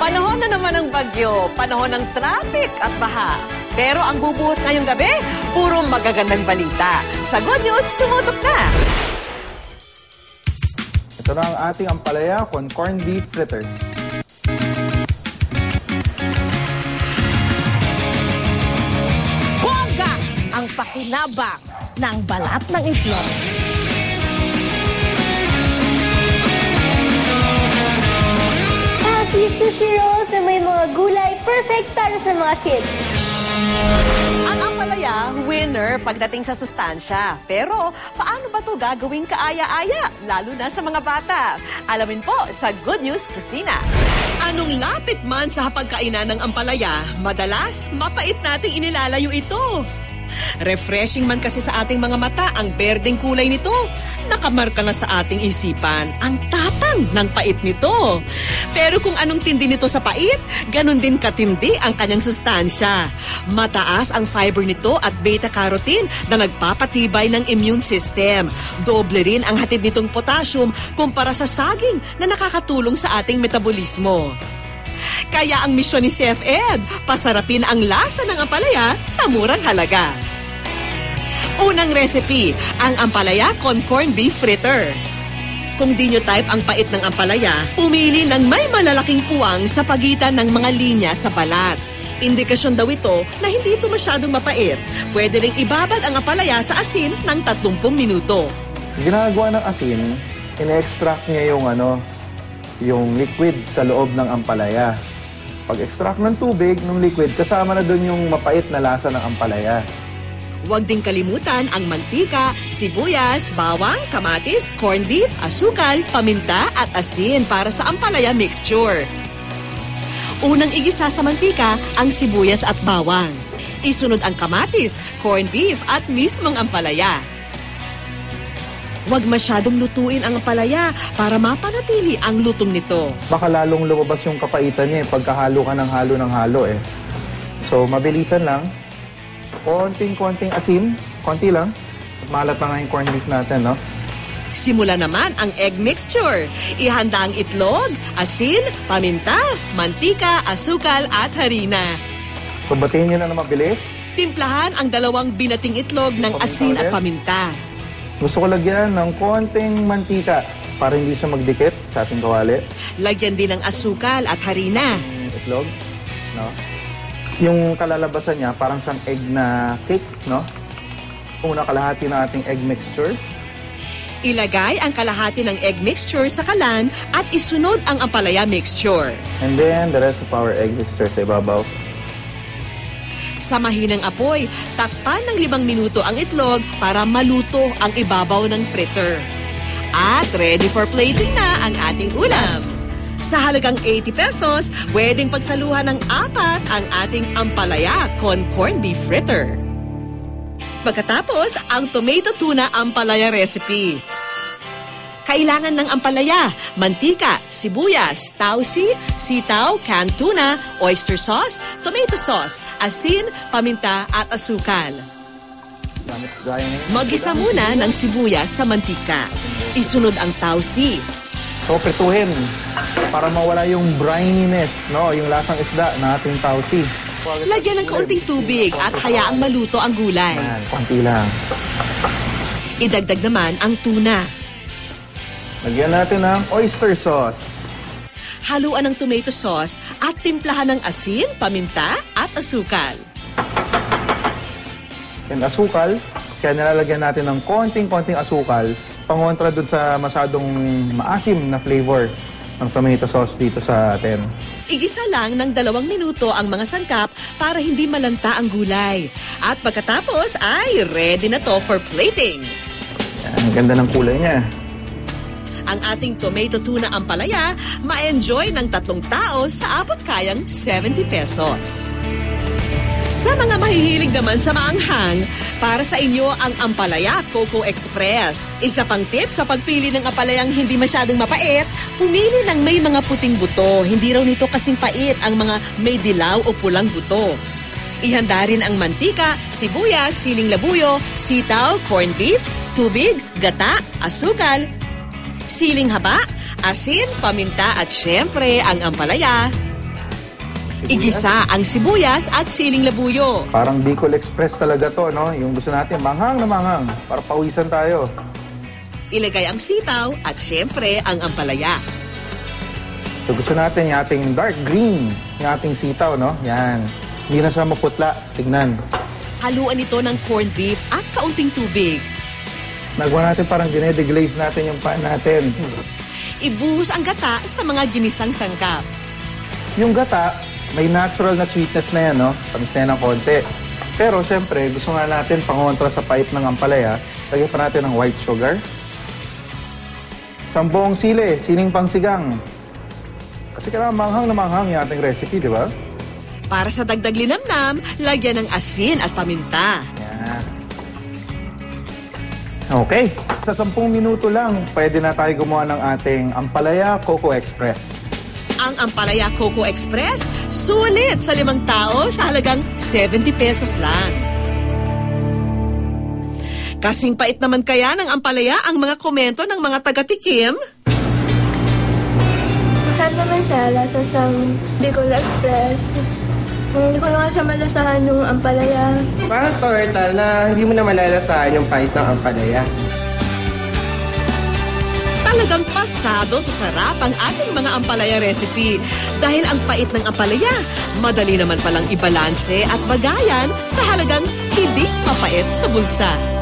Panahon na naman ng bagyo, panahon ng traffic at baha. Pero ang bubuhos ngayong gabi, puro magagandang balita. Sa Good News, tumutok na! Ito na ang ating ampalaya con corned beef fritter. Bongga ang pakinabang ng balat ng itlog. Happy sushi rolls na may mga gulay, perfect para sa mga kids. Ang ampalaya, winner pagdating sa sustansya. Pero paano ba ito gagawing kaaya-aya, lalo na sa mga bata? Alamin po sa Good News Kusina. Anong lapit man sa hapagkainan ng ampalaya, madalas mapait nating inilalayo ito. Refreshing man kasi sa ating mga mata ang berdeng kulay nito. Nakamarka na sa ating isipan ang tapang ng pait nito. Pero kung anong tindi nito sa pait, ganun din katindi ang kanyang sustansya. Mataas ang fiber nito at beta-carotene na nagpapatibay ng immune system. Doble rin ang hatid nitong potassium kumpara sa saging na nakakatulong sa ating metabolismo. Kaya ang misyon ni Chef Ed, pasarapin ang lasa ng ampalaya sa murang halaga. Unang recipe, ang ampalaya con corned beef fritter. Kung di nyo type ang pait ng ampalaya, pumili ng may malalaking puwang sa pagitan ng mga linya sa balat. Indikasyon daw ito na hindi ito masyadong mapait. Pwede ring ibabad ang ampalaya sa asin ng 30 minuto. Ginagawa ng asin, ine-extract niya yung liquid sa loob ng ampalaya. Pag-extract ng tubig, ng liquid, kasama na doon yung mapait na lasa ng ampalaya. Huwag ding kalimutan ang mantika, sibuyas, bawang, kamatis, corned beef, asukal, paminta at asin para sa ampalaya mixture. Unang igisa sa mantika ang sibuyas at bawang. Isunod ang kamatis, corned beef at mismong ampalaya. Huwag masyadong lutuin ang ampalaya para mapanatili ang lutong nito. Baka lalong lumabas yung kapaitan niya pagkahalo ka ng halo. So, mabilisan lang. Konting asin. Konti lang. Malat na nga yung corned beef natin, no? Simula naman ang egg mixture. Ihanda ang itlog, asin, paminta, mantika, asukal at harina. So, batiin nyo na mabilis. Timplahan ang 2 binating itlog ng asin at paminta. Gusto ko lagyan ng konting mantika para hindi siya magdikit sa ating kawali. Lagyan din ng asukal at harina. Itlog, no? Yung kalalabasan niya, parang siyang egg na cake, no? Una kalahati ng ating egg mixture. Ilagay ang kalahati ng egg mixture sa kalan at isunod ang ampalaya mixture. And then, the rest of our egg mixture sa ibabaw. Sa mahinang apoy, takpan ng 5 minuto ang itlog para maluto ang ibabaw ng fritter. At ready for plating na ang ating ulam. Sa halagang 80 pesos, pwedeng pagsaluhan ng 4 ang ating ampalaya con corned beef fritter. Pagkatapos, ang tomato tuna ampalaya recipe. Kailangan ng ampalaya, mantika, sibuyas, tausi, sitaw, canned tuna, oyster sauce, tomato sauce, asin, paminta at asukal. Mag-isa muna ng sibuyas sa mantika. Isunod ang tausi. So, prituhin para mawala yung brininess, no? Yung lasang isda na ating tausi. Lagyan ng kaunting tubig at hayaang maluto ang gulay. Konti lang. Idagdag naman ang tuna. Lagyan natin ng oyster sauce. Haluan ng tomato sauce at timplahan ng asin, paminta at asukal. And asukal, kaya nilalagyan natin ng konting asukal pangontra dun sa masyadong maasim na flavor ng tomato sauce dito sa atin. Igisa lang ng 2 minuto ang mga sangkap para hindi malanta ang gulay. At pagkatapos ay ready na to for plating. Yan, ang ganda ng kulay niya. Ang ating tomato tuna ampalaya, ma-enjoy ng 3 tao sa abot kayang 70 pesos. Sa mga mahihilig naman sa maanghang, para sa inyo ang Ampalaya Coco Express. Isa pang tip sa pagpili ng ampalayang hindi masyadong mapait, pumili ng may mga puting buto. Hindi raw nito kasing pait ang mga may dilaw o pulang buto. Ihanda rin ang mantika, sibuyas, siling labuyo, sitaw, corned beef, tubig, gata, asukal, siling haba, asin, paminta at syempre ang ampalaya. Igisa ang sibuyas at siling labuyo. Parang Bicol Express talaga to, no? Yung gusto natin, manghang na manghang, para pawisan tayo. Ilagay ang sitaw at syempre ang ampalaya. So gusto natin yung ating dark green, yung ating sitaw, no? Yan. Hindi na siya maputla. Tignan. Haluan ito ng corned beef at kaunting tubig. Nagawa natin parang dinedeglaze natin yung pan natin. Ibuhos ang gata sa mga ginisang sangkap. Yung gata, may natural na sweetness na yan, no? Tamis na yan ng konti. Pero siyempre, gusto nga natin pangontra sa pait ng ampalaya, lagyan pa natin ng white sugar. Sambuong sili, siling pangsigang. Kasi kailangan manghang na manghang yung ating recipe, di ba? Para sa dagdag linamnam, lagyan ng asin at paminta. Yan. Okay. Sa 10 minuto lang, pwede na tayo gumawa ng ating Ampalaya Coco Express. Ang Ampalaya Coco Express, sulit sa 5 tao sa halagang 70 pesos lang. Kasing pait naman kaya ng ampalaya ang mga komento ng mga taga-tikim? Masarap naman siya, lasa siyang Bicol Express. Hindi ko naman siya malasahan yung ampalaya. Parang tortal na hindi mo na malalasahan yung pait ng ampalaya. Talagang pasado sa sarap ang ating mga ampalaya recipe. Dahil ang pait ng ampalaya, madali naman palang ibalanse at bagayan sa halagang hindi mapait sa bulsa.